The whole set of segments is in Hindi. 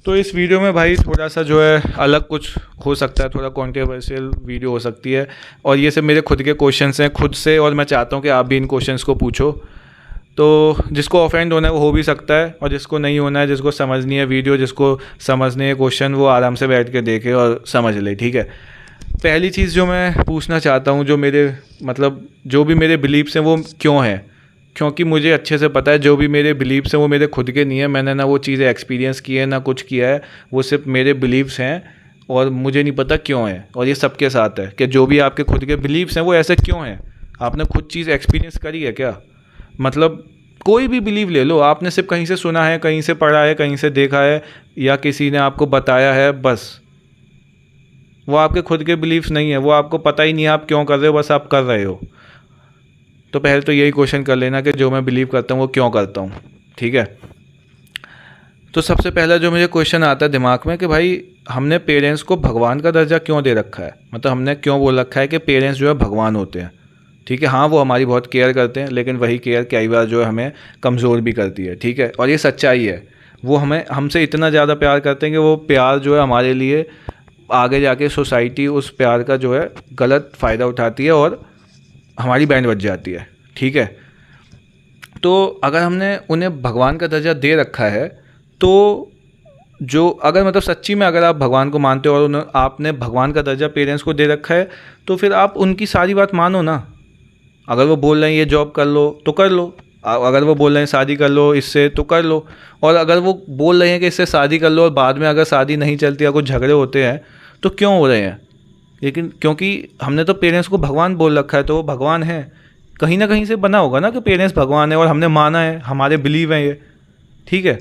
तो इस वीडियो में भाई थोड़ा सा जो है अलग कुछ हो सकता है, थोड़ा कंट्रोवर्शियल वीडियो हो सकती है। और ये सब मेरे खुद के क्वेश्चंस हैं खुद से, और मैं चाहता हूँ कि आप भी इन क्वेश्चंस को पूछो। तो जिसको ऑफेंड होना है वो हो भी सकता है, और जिसको नहीं होना है, जिसको समझनी है वीडियो, जिसको समझने है क्वेश्चन, वो आराम से बैठ के देखे और समझ ले। ठीक है, पहली चीज़ जो मैं पूछना चाहता हूँ, जो मेरे जो भी मेरे बिलीव्स हैं वो क्यों है, क्योंकि मुझे अच्छे से पता है जो भी मेरे बिलीव्स हैं वो मेरे खुद के नहीं है। मैंने ना वो चीज़ें एक्सपीरियंस की है ना कुछ किया है, वो सिर्फ मेरे बिलीव्स हैं और मुझे नहीं पता क्यों है। और ये सबके साथ है कि जो भी आपके खुद के बिलीव्स हैं वो ऐसे क्यों हैं। आपने खुद चीज़ एक्सपीरियंस करी है क्या? मतलब कोई भी बिलीव ले लो, आपने सिर्फ कहीं से सुना है, कहीं से पढ़ा है, कहीं से देखा है, या किसी ने आपको बताया है, बस वो आपके खुद के बिलीव्स नहीं है। वो आपको पता ही नहीं है आप क्यों कर रहे हो, बस आप कर रहे हो। तो पहले तो यही क्वेश्चन कर लेना कि जो मैं बिलीव करता हूँ वो क्यों करता हूँ। ठीक है, तो सबसे पहला जो मुझे क्वेश्चन आता है दिमाग में कि भाई हमने पेरेंट्स को भगवान का दर्जा क्यों दे रखा है। मतलब हमने क्यों बोल रखा है कि पेरेंट्स जो है भगवान होते हैं। ठीक है, हाँ वो हमारी बहुत केयर करते हैं, लेकिन वही केयर कई बार जो है हमें कमज़ोर भी करती है। ठीक है, और ये सच्चाई है। वो हमसे इतना ज़्यादा प्यार करते हैं कि वो प्यार जो है हमारे लिए आगे जाके सोसाइटी उस प्यार का जो है गलत फ़ायदा उठाती है और हमारी बैंड बज जाती है। ठीक है, तो अगर हमने उन्हें भगवान का दर्जा दे रखा है, तो जो अगर मतलब सच्ची में अगर आप भगवान को मानते हो और आपने भगवान का दर्जा पेरेंट्स को दे रखा है, तो फिर आप उनकी सारी बात मानो ना। अगर वो बोल रहे हैं ये जॉब कर लो तो कर लो, अगर वो बोल रहे हैं शादी कर लो इससे तो कर लो, और अगर वो बोल रहे हैं कि इससे शादी कर लो और बाद में अगर शादी नहीं चलती या कुछ झगड़े होते हैं तो क्यों हो रहे हैं? लेकिन क्योंकि हमने तो पेरेंट्स को भगवान बोल रखा है, तो वो भगवान है। कहीं ना कहीं से बना होगा ना कि पेरेंट्स भगवान है और हमने माना है, हमारे बिलीव हैं ये। ठीक है,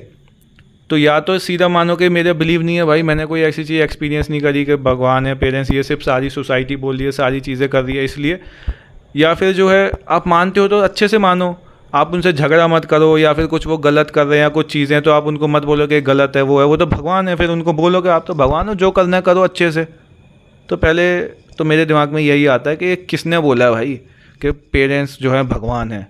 तो या तो सीधा मानो कि मेरा बिलीव नहीं है भाई, मैंने कोई ऐसी चीज़ एक्सपीरियंस नहीं करी कि भगवान है, पेरेंट्स, ये सिर्फ सारी सोसाइटी बोल रही है, सारी चीज़ें कर रही है इसलिए। या फिर जो है आप मानते हो तो अच्छे से मानो, आप उनसे झगड़ा मत करो, या फिर कुछ वो गलत कर रहे हैं कुछ चीज़ें तो आप उनको मत बोलो कि गलत है, वो तो भगवान है। फिर उनको बोलो कि आप तो भगवान हो, जो करना है करो अच्छे से। तो पहले तो मेरे दिमाग में यही आता है कि किसने बोला है भाई कि पेरेंट्स जो है भगवान है।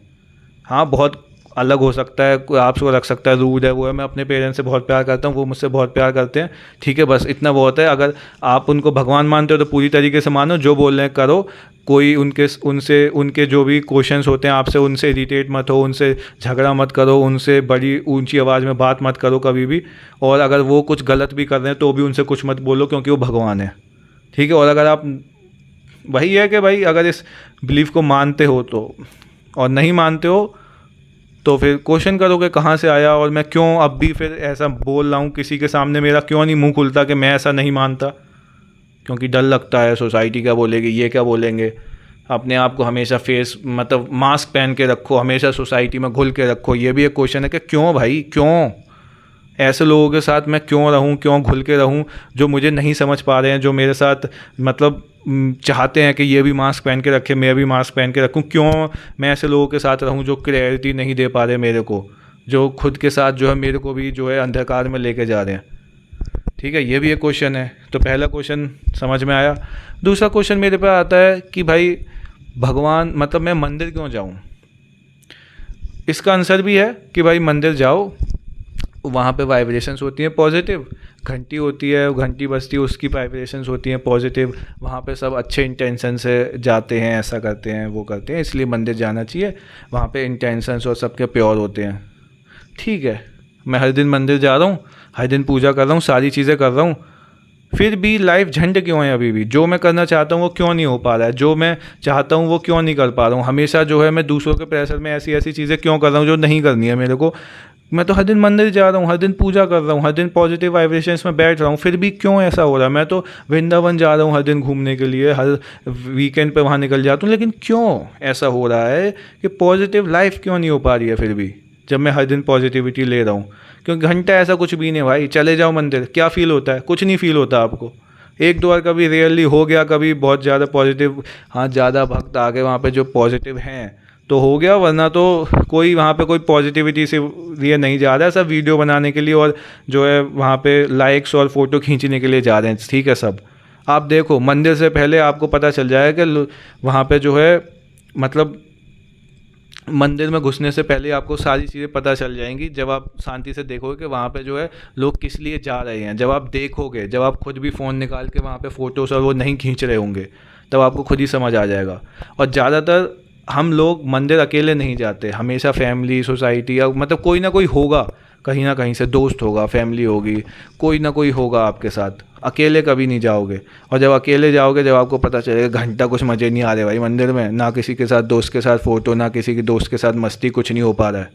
हाँ बहुत अलग हो सकता है, कोई आपको रख सकता है रूड है वो है, मैं अपने पेरेंट्स से बहुत प्यार करता हूँ, वो मुझसे बहुत प्यार करते हैं। ठीक है, बस इतना बहुत है। अगर आप उनको भगवान मानते हो तो पूरी तरीके से मानो, जो बोल रहे हैं करो। कोई उनके जो भी क्वेश्चंस होते हैं आपसे, उनसे इरिटेट मत हो, उनसे झगड़ा मत करो, उनसे बड़ी ऊंची आवाज़ में बात मत करो कभी भी। और अगर वो कुछ गलत भी कर रहे हैं तो भी उनसे कुछ मत बोलो, क्योंकि वो भगवान है। ठीक है, और अगर आप वही है कि भाई अगर इस बिलीफ को मानते हो तो, और नहीं मानते हो तो फिर क्वेश्चन करो कि कहाँ से आया और मैं क्यों अब भी फिर ऐसा बोल रहा हूँ किसी के सामने। मेरा क्यों नहीं मुंह खुलता कि मैं ऐसा नहीं मानता? क्योंकि डर लगता है सोसाइटी क्या बोलेगी, ये क्या बोलेंगे। अपने आप को हमेशा मतलब मास्क पहन के रखो, हमेशा सोसाइटी में घुल के रखो। ये भी एक क्वेश्चन है कि क्यों भाई, क्यों ऐसे लोगों के साथ मैं क्यों रहूं, क्यों घुल के रहूं जो मुझे नहीं समझ पा रहे हैं, जो मेरे साथ मतलब चाहते हैं कि ये भी मास्क पहन के रखे, मैं भी मास्क पहन के रखूं। क्यों मैं ऐसे लोगों के साथ रहूं जो क्लैरिटी नहीं दे पा रहे मेरे को, जो खुद के साथ जो है मेरे को भी जो है अंधकार में लेके जा रहे हैं। ठीक है, ये भी एक क्वेश्चन है। तो पहला क्वेश्चन समझ में आया। दूसरा क्वेश्चन मेरे पे आता है कि भाई भगवान मतलब मैं मंदिर क्यों जाऊँ? इसका आंसर भी है कि भाई मंदिर जाओ, वहाँ पे वाइब्रेशंस होती हैं पॉजिटिव, घंटी होती है, घंटी बजती है, उसकी वाइब्रेशंस होती हैं पॉजिटिव। वहाँ पे सब अच्छे इंटेंशन से जाते हैं, ऐसा करते हैं वो करते हैं, इसलिए मंदिर जाना चाहिए। वहाँ पे इंटेंशंस और सबके प्योर होते हैं। ठीक है, मैं हर दिन मंदिर जा रहा हूँ, हर दिन पूजा कर रहा हूँ, सारी चीज़ें कर रहा हूँ, फिर भी लाइफ झंड क्यों है? अभी भी जो मैं करना चाहता हूँ वो क्यों नहीं हो पा रहा है? जो मैं चाहता हूँ वो क्यों नहीं कर पा रहा हूँ? हमेशा जो है मैं दूसरों के प्रेशर में ऐसी ऐसी चीज़ें क्यों कर रहा हूँ जो नहीं करनी है मेरे को? मैं तो हर दिन मंदिर जा रहा हूँ, हर दिन पूजा कर रहा हूँ, हर दिन पॉजिटिव वाइब्रेशंस में बैठ रहा हूँ, फिर भी क्यों ऐसा हो रहा है? मैं तो वृंदावन जा रहा हूँ हर दिन घूमने के लिए, हर वीकेंड पे वहाँ निकल जाता हूँ, लेकिन क्यों ऐसा हो रहा है कि पॉजिटिव लाइफ क्यों नहीं हो पा रही है फिर भी, जब मैं हर दिन पॉजिटिविटी ले रहा हूँ? क्योंकि घंटा ऐसा कुछ भी नहीं भाई, चले जाओ मंदिर, क्या फ़ील होता है? कुछ नहीं फ़ील होता आपको। एक दो बार कभी रेयरली हो गया, कभी बहुत ज़्यादा पॉजिटिव, हाँ ज़्यादा भक्त आ गए वहाँ पे जो पॉजिटिव हैं तो हो गया, वरना तो कोई वहाँ पे कोई पॉजिटिविटी से लिए नहीं जा रहा है, सब वीडियो बनाने के लिए और जो है वहाँ पे लाइक्स और फ़ोटो खींचने के लिए जा रहे हैं। ठीक है, सब आप देखो, मंदिर से पहले आपको पता चल जाएगा कि वहाँ पे जो है मतलब मंदिर में घुसने से पहले आपको सारी चीज़ें पता चल जाएंगी जब आप शांति से देखोगे कि वहाँ पे जो है लोग किस लिए जा रहे हैं। जब आप देखोगे, जब आप खुद भी फ़ोन निकाल के वहाँ पे फ़ोटोज़ और वो नहीं खींच रहे होंगे, तब आपको खुद ही समझ आ जाएगा। और ज़्यादातर हम लोग मंदिर अकेले नहीं जाते, हमेशा फैमिली, सोसाइटी या मतलब कोई ना कोई होगा, कहीं ना कहीं से दोस्त होगा, फैमिली होगी, कोई ना कोई होगा आपके साथ। अकेले कभी नहीं जाओगे। और जब अकेले जाओगे, जब आपको पता चलेगा घंटा कुछ मज़े नहीं आ रहे भाई मंदिर में, ना किसी के साथ दोस्त के साथ फ़ोटो, ना किसी के दोस्त के साथ मस्ती, कुछ नहीं हो पा रहा है,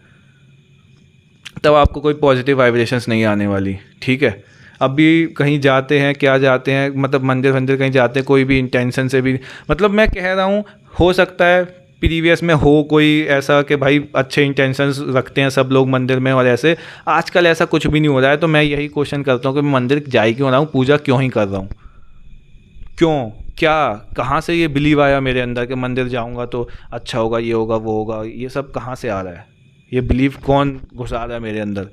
तब आपको कोई पॉजिटिव वाइब्रेशंस नहीं आने वाली। ठीक है, अभी कहीं जाते हैं, क्या जाते हैं, मतलब मंदिर वंदिर कहीं जाते हैं कोई भी इंटेंशन से भी, मतलब मैं कह रहा हूँ हो सकता है प्रीवियस में हो कोई ऐसा कि भाई अच्छे इंटेंशंस रखते हैं सब लोग मंदिर में, और ऐसे आजकल ऐसा कुछ भी नहीं हो रहा है। तो मैं यही क्वेश्चन करता हूँ कि मैं मंदिर जा ही क्यों रहा हूँ, पूजा क्यों ही कर रहा हूँ, क्यों, क्या, कहाँ से ये बिलीव आया मेरे अंदर कि मंदिर जाऊँगा तो अच्छा होगा, ये होगा, वो होगा, ये सब कहाँ से आ रहा है, ये बिलीव कौन घुसा रहा है मेरे अंदर।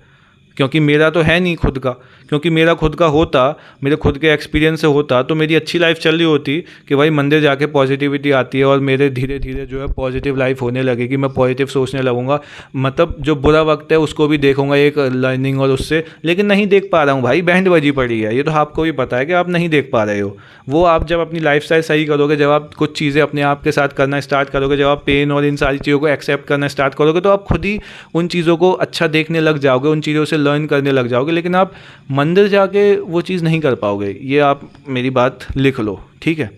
क्योंकि मेरा तो है नहीं खुद का, क्योंकि मेरा खुद का होता, मेरे खुद के एक्सपीरियंस से होता तो मेरी अच्छी लाइफ चल रही होती कि भाई मंदिर जाके पॉजिटिविटी आती है और मेरे धीरे धीरे जो है पॉजिटिव लाइफ होने लगेगी, मैं पॉजिटिव सोचने लगूंगा, मतलब जो बुरा वक्त है उसको भी देखूंगा एक लर्निंग और उससे। लेकिन नहीं देख पा रहा हूँ भाई, बैंड बजी पड़ी है, ये तो आपको भी पता है कि आप नहीं देख पा रहे हो। वो आप जब अपनी लाइफ स्टाइल सही करोगे, जब आप कुछ चीज़ें अपने आप के साथ करना स्टार्ट करोगे, जब आप पेन और इन सारी चीज़ों को एक्सेप्ट करना स्टार्ट करोगे, तो आप खुद ही उन चीज़ों को अच्छा देखने लग जाओगे, उन चीज़ों से लर्न करने लग जाओगे। लेकिन आप मंदिर जाके वो चीज़ नहीं कर पाओगे, ये आप मेरी बात लिख लो, ठीक है।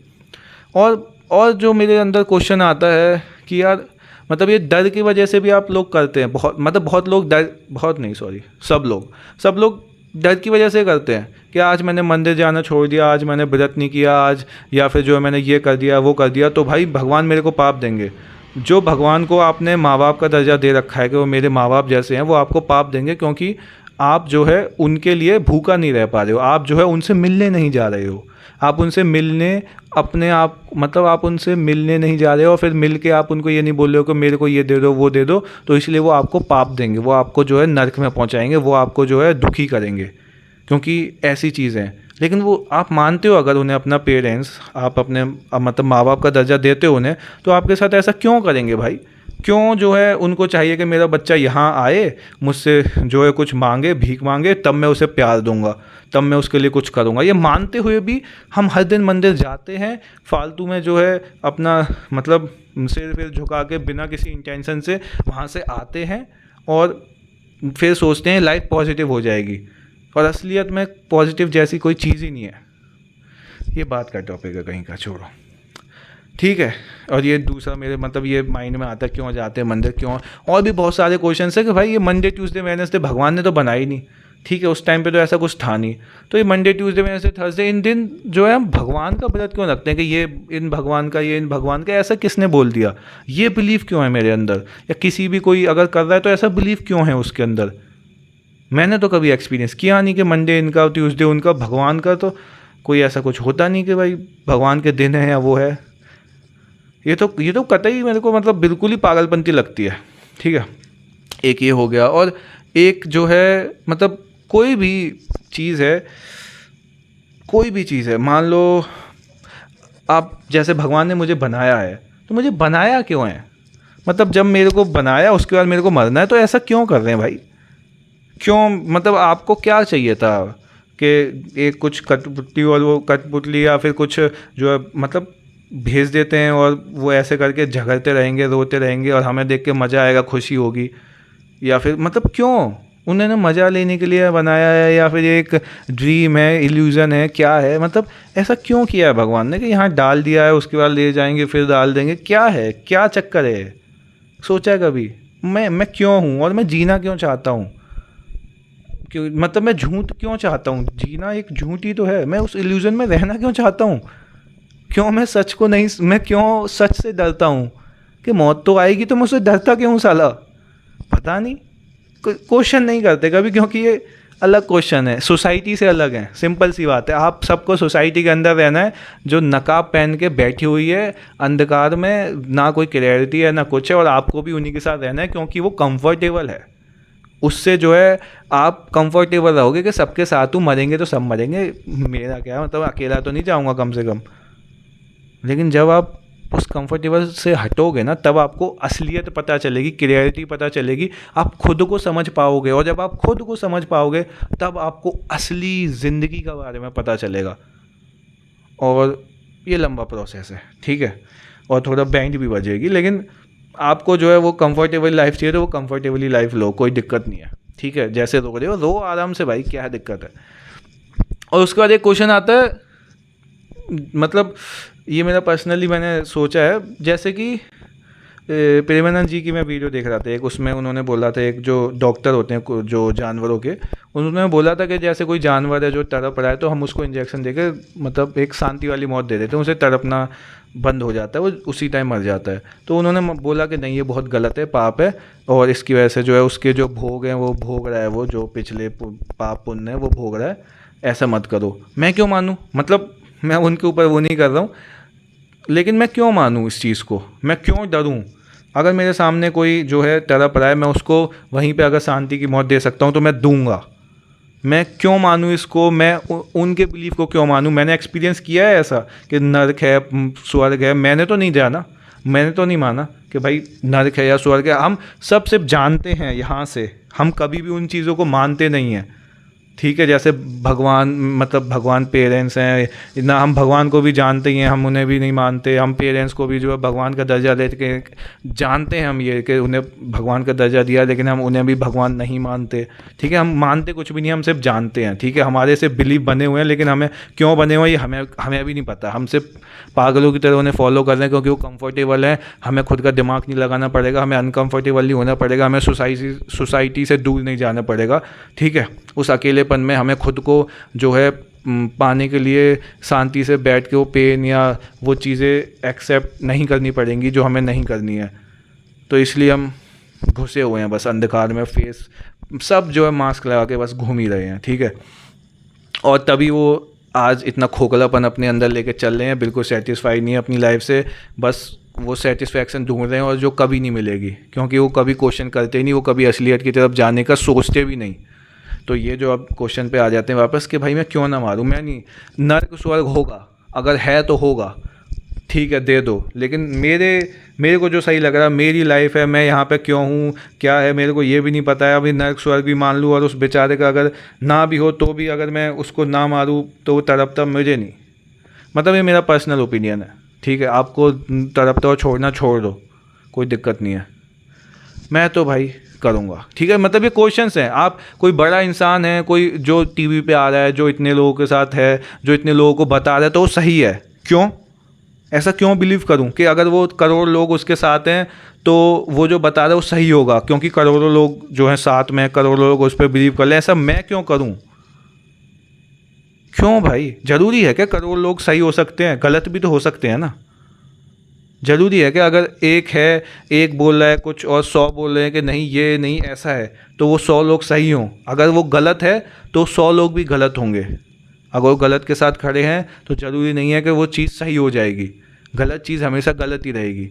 और जो मेरे अंदर क्वेश्चन आता है कि यार मतलब ये डर की वजह से भी आप लोग करते हैं, बहुत मतलब बहुत लोग डर, बहुत नहीं सॉरी, सब लोग डर की वजह से करते हैं कि आज मैंने मंदिर जाना छोड़ दिया, आज मैंने व्रत नहीं किया आज, या फिर जो है मैंने ये कर दिया वो कर दिया तो भाई भगवान मेरे को पाप देंगे। जो भगवान को आपने माँ बाप का दर्जा दे रखा है कि वो मेरे माँ बाप जैसे हैं, वो आपको पाप देंगे क्योंकि आप जो है उनके लिए भूखा नहीं रह पा रहे हो, आप जो है उनसे मिलने नहीं जा रहे हो, आप उनसे मिलने अपने आप मतलब आप उनसे मिलने नहीं जा रहे हो, और फिर मिल के आप उनको ये नहीं बोल रहे हो कि मेरे को ये दे दो वो दे दो, तो इसलिए वो आपको पाप देंगे, वो आपको जो है नरक में पहुंचाएंगे, वो आपको जो है दुखी करेंगे, क्योंकि ऐसी चीज़ें हैं। लेकिन वो आप मानते हो अगर उन्हें अपना पेरेंट्स, आप अपने मतलब माँ बाप का दर्जा देते हो उन्हें, तो आपके साथ ऐसा क्यों करेंगे भाई, क्यों जो है उनको चाहिए कि मेरा बच्चा यहाँ आए, मुझसे जो है कुछ मांगे, भीख मांगे, तब मैं उसे प्यार दूंगा, तब मैं उसके लिए कुछ करूँगा। ये मानते हुए भी हम हर दिन मंदिर जाते हैं, फालतू में जो है अपना मतलब सिर फिर झुका के बिना किसी इंटेंशन से वहाँ से आते हैं और फिर सोचते हैं लाइफ पॉजिटिव हो जाएगी, और असलियत में पॉजिटिव जैसी कोई चीज़ ही नहीं है। ये बात का टॉपिक है कहीं का, छोड़ो, ठीक है। और ये दूसरा मेरे मतलब ये माइंड में आता है क्यों जाते हैं मंदिर, क्यों, और भी बहुत सारे क्वेश्चन है कि भाई ये मंडे ट्यूसडे वेडनेसडे भगवान ने तो बनाई नहीं, ठीक है, उस टाइम पे तो ऐसा कुछ था नहीं, तो ये मंडे ट्यूसडे वेडनेसडे थर्सडे इन दिन जो है हम भगवान का व्रत क्यों रखते हैं कि ये इन भगवान का, ये इन भगवान का, ऐसा किसने बोल दिया, ये बिलीव क्यों है मेरे अंदर, या किसी भी कोई अगर कर रहा है तो ऐसा बिलीव क्यों है उसके अंदर। मैंने तो कभी एक्सपीरियंस किया नहीं कि मंडे इनका ट्यूसडे उनका, भगवान का तो कोई ऐसा कुछ होता नहीं कि भाई भगवान के दिन है या वो है। ये तो कतई मेरे को मतलब बिल्कुल ही पागलपंती लगती है, ठीक है। एक ये हो गया, और एक जो है मतलब कोई भी चीज़ है, कोई भी चीज़ है, मान लो आप जैसे भगवान ने मुझे बनाया है, तो मुझे बनाया क्यों है, मतलब जब मेरे को बनाया उसके बाद मेरे को मरना है, तो ऐसा क्यों कर रहे हैं भाई, क्यों, मतलब आपको क्या चाहिए था कि एक कुछ कठपुतली और वो कठपुतली या फिर कुछ जो है मतलब भेज देते हैं और वो ऐसे करके झगड़ते रहेंगे, रोते रहेंगे और हमें देख के मज़ा आएगा, खुशी होगी, या फिर मतलब क्यों उन्होंने मज़ा लेने के लिए बनाया है, या फिर एक ड्रीम है, इल्यूज़न है, क्या है, मतलब ऐसा क्यों किया है भगवान ने कि यहाँ डाल दिया है उसके बाद ले जाएंगे फिर डाल देंगे, क्या है, क्या चक्कर है, सोचा है कभी मैं क्यों हूँ और मैं जीना क्यों चाहता हूँ, क्यों मतलब मैं झूठ क्यों चाहता हूँ, जीना एक झूठ ही तो है, मैं उस इल्यूज़न में रहना क्यों चाहता हूँ, क्यों मैं सच को नहीं, मैं क्यों सच से डरता हूँ कि मौत तो आएगी, तो मैं उससे डरता क्यों साला, पता नहीं, क्वेश्चन नहीं करते कभी, क्योंकि ये अलग क्वेश्चन है, सोसाइटी से अलग है, सिंपल सी बात है। आप सबको सोसाइटी के अंदर रहना है जो नकाब पहन के बैठी हुई है अंधकार में, ना कोई क्लैरिटी है ना कुछ है, और आपको भी उन्हीं के साथ रहना है क्योंकि वो कंफर्टेबल है, उससे जो है आप कंफर्टेबल रहोगे कि सबके साथ हूँ, मरेंगे तो सब मरेंगे, मेरा क्या मतलब अकेला तो नहीं जाऊँगा कम से कम। लेकिन जब आप उस कंफर्टेबल से हटोगे ना, तब आपको असलियत पता चलेगी, क्लियरिटी पता चलेगी, आप खुद को समझ पाओगे, और जब आप खुद को समझ पाओगे तब आपको असली ज़िंदगी के बारे में पता चलेगा। और ये लंबा प्रोसेस है, ठीक है, और थोड़ा बैंड भी बजेगी, लेकिन आपको जो है वो कंफर्टेबल लाइफ चाहिए तो वो कंफर्टेबली लाइफ लो, कोई दिक्कत नहीं है, ठीक है। जैसे रो रहे हो रो आराम से भाई, क्या दिक्कत है। और उसके बाद एक क्वेश्चन आता है, मतलब ये मेरा पर्सनली मैंने सोचा है, जैसे कि प्रेमानंद जी की मैं वीडियो देख रहा था एक, उसमें उन्होंने बोला था, एक जो डॉक्टर होते हैं जो जानवरों के, उन्होंने बोला था कि जैसे कोई जानवर है जो तड़प रहा है तो हम उसको इंजेक्शन देकर मतलब एक शांति वाली मौत दे देते हैं, उसे तड़पना बंद हो जाता है, वो उसी टाइम मर जाता है। तो उन्होंने बोला कि नहीं, ये बहुत गलत है, पाप है, और इसकी वजह से जो है उसके जो भोग हैं वो भोग रहा है, वो जो पिछले पाप पुण्य है वो भोग रहा है, ऐसा मत करो। मैं क्यों मानूँ, मतलब मैं उनके ऊपर वो नहीं कर रहा हूँ, लेकिन मैं क्यों मानूँ इस चीज़ को, मैं क्यों डरूँ। अगर मेरे सामने कोई जो है तड़प रहा है, मैं उसको वहीं पे अगर शांति की मौत दे सकता हूँ तो मैं दूंगा। मैं क्यों मानूँ इसको, मैं उनके बिलीफ को क्यों मानूँ। मैंने एक्सपीरियंस किया है ऐसा कि नर्क है स्वर्ग है, मैंने तो नहीं जाना, मैंने तो नहीं माना कि भाई नर्क है या स्वर्ग है। हम सब सिर्फ जानते हैं यहाँ से, हम कभी भी उन चीज़ों को मानते नहीं हैं, ठीक है। जैसे भगवान, मतलब भगवान पेरेंट्स हैं ना, हम भगवान को भी जानते ही हैं, हम उन्हें भी नहीं मानते। हम पेरेंट्स को भी जो है भगवान का दर्जा दे के जानते हैं हम ये कि उन्हें भगवान का दर्जा दिया, लेकिन हम उन्हें भी भगवान नहीं मानते, ठीक है। हम मानते कुछ भी नहीं, हम सिर्फ जानते हैं, ठीक है। हमारे से बिलीव बने हुए हैं, लेकिन हमें क्यों बने हुए हैं ये हमें भी नहीं पता। हम सिर्फ पागलों की तरह उन्हें फॉलो कर रहे हैं क्योंकि वो कंफर्टेबल है। हमें खुद का दिमाग नहीं लगाना पड़ेगा, हमें अनकंफर्टेबल नहीं होना पड़ेगा, हमें सोसाइटी से दूर नहीं जाना पड़ेगा, ठीक है। उस अकेलेपन में हमें खुद को जो है पाने के लिए शांति से बैठ के वो पेन या वो चीज़ें एक्सेप्ट नहीं करनी पड़ेंगी जो हमें नहीं करनी है। तो इसलिए हम घुसे हुए हैं बस अंधकार में, फेस सब जो है मास्क लगा के बस घूम ही रहे हैं, ठीक है। और तभी वो आज इतना खोखलापन अपने अंदर लेके चल रहे हैं, बिल्कुल सेटिस्फाइड नहीं है अपनी लाइफ से, बस वो सेटिस्फैक्शन ढूंढ रहे हैं, और जो कभी नहीं मिलेगी, क्योंकि वो कभी क्वेश्चन करते ही नहीं, वो कभी असलियत की तरफ जाने का सोचते भी नहीं। तो ये जो अब क्वेश्चन पे आ जाते हैं वापस कि भाई मैं क्यों ना मारूं, मैं नहीं, नर्क स्वर्ग होगा, अगर है तो होगा, ठीक है, दे दो, लेकिन मेरे को जो सही लग रहा है, मेरी लाइफ है, मैं यहाँ पे क्यों हूँ, क्या है, मेरे को ये भी नहीं पता है। अभी नर्क स्वर्ग भी मान लूँ और उस बेचारे का अगर ना भी हो तो भी अगर मैं उसको ना मारूँ तो वो तड़पता मुझे नहीं, मतलब ये मेरा पर्सनल ओपिनियन है, ठीक है। आपको तड़पता और छोड़ना छोड़ दो, कोई दिक्कत नहीं है, मैं तो भाई करूँगा, ठीक है। मतलब ये क्वेश्चंस हैं, आप कोई बड़ा इंसान है, कोई जो टीवी पे आ रहा है, जो इतने लोगों के साथ है, जो इतने लोगों को बता रहा है, तो वो सही है, क्यों, ऐसा क्यों बिलीव करूं कि अगर वो करोड़ लोग उसके साथ हैं तो वो जो बता रहा है वो सही होगा, क्योंकि करोड़ों लोग जो हैं साथ में, करोड़ों लोग उस पर बिलीव कर लें, ऐसा मैं क्यों करूं, क्यों भाई। ज़रूरी है कि करोड़ लोग सही हो सकते हैं, गलत भी तो हो सकते हैं ना। ज़रूरी है कि अगर एक है, एक बोल रहा है कुछ और 100 बोल रहे हैं कि नहीं ये नहीं ऐसा है, तो वो 100 लोग सही हों। अगर वो गलत है तो 100 लोग भी गलत होंगे। अगर वो गलत के साथ खड़े हैं तो ज़रूरी नहीं है कि वो चीज़ सही हो जाएगी, गलत चीज़ हमेशा गलत ही रहेगी।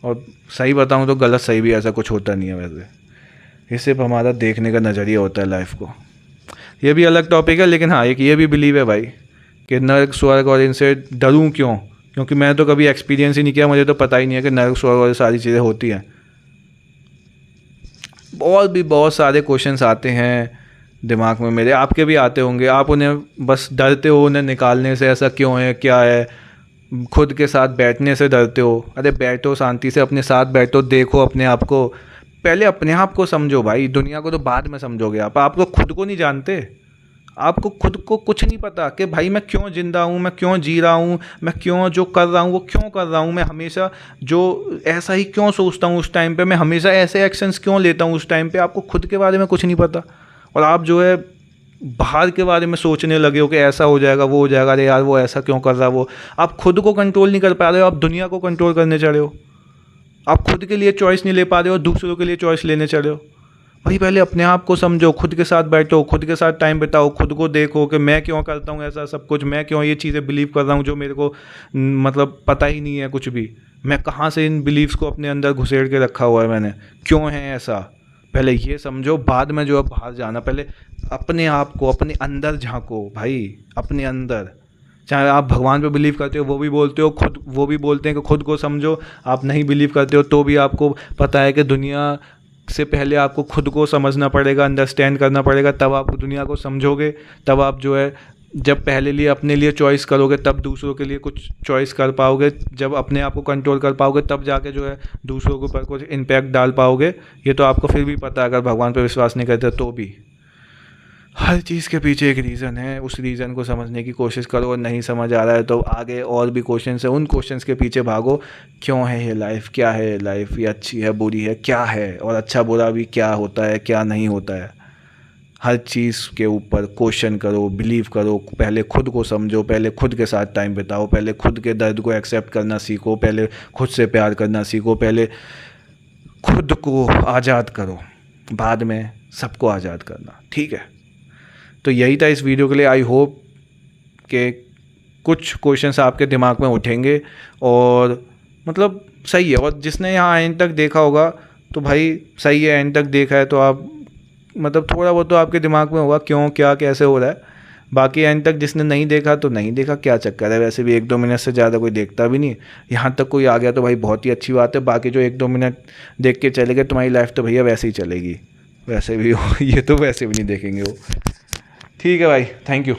और सही बताऊं तो गलत सही भी ऐसा कुछ होता नहीं है वैसे, ये सिर्फ हमारा देखने का नज़रिया होता है लाइफ को। ये भी अलग टॉपिक है, लेकिन हाँ एक ये भी बिलीव है भाई कि नर्क स्वर्ग और इनसे डरूं क्यों, क्योंकि मैं तो कभी एक्सपीरियंस ही नहीं किया, मुझे तो पता ही नहीं है कि नर्क स्वर्ग और सारी चीज़ें होती हैं। और भी बहुत सारे क्वेश्चंस आते हैं दिमाग में मेरे, आपके भी आते होंगे, आप उन्हें बस डरते हो उन्हें निकालने से, ऐसा क्यों है, क्या है, खुद के साथ बैठने से डरते हो। अरे बैठो शांति से, अपने साथ बैठो, देखो अपने आप को, पहले अपने आप को समझो भाई, दुनिया को तो बाद में समझोगे। आप तो खुद को नहीं जानते, आपको खुद को कुछ नहीं पता कि भाई मैं क्यों ज़िंदा हूँ, मैं क्यों जी रहा हूँ, मैं क्यों जो कर रहा हूँ वो क्यों कर रहा हूँ, मैं हमेशा जो ऐसा ही क्यों सोचता हूँ उस टाइम पे, मैं हमेशा ऐसे एक्शंस क्यों लेता हूँ उस टाइम पे। आपको खुद के बारे में कुछ नहीं पता, और आप जो है बाहर के बारे में सोचने लगे हो कि ऐसा हो जाएगा, वो हो जाएगा, अरे यार वो ऐसा क्यों कर रहा, वो आप खुद को कंट्रोल नहीं कर पा रहे हो, आप दुनिया को कंट्रोल करने चले हो। आप खुद के लिए चॉइस नहीं ले पा रहे हो, दूसरों के लिए चॉइस लेने चले हो। भाई पहले अपने आप को समझो, खुद के साथ बैठो, खुद के साथ टाइम बिताओ, खुद को देखो कि मैं क्यों करता हूँ ऐसा सब कुछ, मैं क्यों ये चीज़ें बिलीव कर रहा हूँ जो मेरे को मतलब पता ही नहीं है कुछ भी, मैं कहाँ से इन बिलीव्स को अपने अंदर घुसेड़ के रखा हुआ है मैंने, क्यों है ऐसा। पहले ये समझो, बाद में जो है बाहर जाना, पहले अपने आप को अपने अंदर झांको भाई, अपने अंदर चाहे आप भगवान पे बिलीव करते हो वो भी बोलते हो, खुद वो भी बोलते हैं कि खुद को समझो। आप नहीं बिलीव करते हो तो भी आपको पता है कि दुनिया से पहले आपको खुद को समझना पड़ेगा, अंडरस्टैंड करना पड़ेगा, तब आप दुनिया को समझोगे। तब आप जो है जब पहले लिए अपने लिए चॉइस करोगे तब दूसरों के लिए कुछ चॉइस कर पाओगे। जब अपने आप को कंट्रोल कर पाओगे तब जाके जो है दूसरों के ऊपर कुछ इम्पैक्ट डाल पाओगे। ये तो आपको फिर भी पता है, अगर भगवान पर विश्वास नहीं करते तो भी। हर चीज़ के पीछे एक रीज़न है, उस रीज़न को समझने की कोशिश करो। और नहीं समझ आ रहा है तो आगे और भी क्वेश्चंस है, उन क्वेश्चंस के पीछे भागो। क्यों है ये लाइफ, क्या है ये लाइफ, ये अच्छी है बुरी है, क्या है, और अच्छा बुरा भी क्या होता है क्या नहीं होता है। हर चीज़ के ऊपर क्वेश्चन करो, बिलीव करो, पहले खुद को समझो, पहले खुद के साथ टाइम बिताओ, पहले खुद के दर्द को एक्सेप्ट करना सीखो, पहले खुद से प्यार करना सीखो, पहले खुद को आज़ाद करो, बाद में सबको आज़ाद करना। ठीक है, तो यही था इस वीडियो के लिए। आई होप कि कुछ क्वेश्चंस आपके दिमाग में उठेंगे और मतलब सही है। और जिसने यहाँ एंड तक देखा होगा तो भाई सही है, एंड तक देखा है तो आप मतलब थोड़ा बहुत तो आपके दिमाग में होगा क्यों क्या कैसे हो रहा है। बाकी एंड तक जिसने नहीं देखा तो नहीं देखा, क्या चक्कर है। वैसे भी 1-2 मिनट से ज़्यादा कोई देखता भी नहीं। यहाँ तक कोई आ गया तो भाई बहुत ही अच्छी बात है। बाकी जो 1-2 मिनट देख के चले गए, तुम्हारी लाइफ तो भैया वैसे ही चलेगी। वैसे भी ये तो वैसे भी नहीं देखेंगे वो। ठीक है भाई, थैंक यू।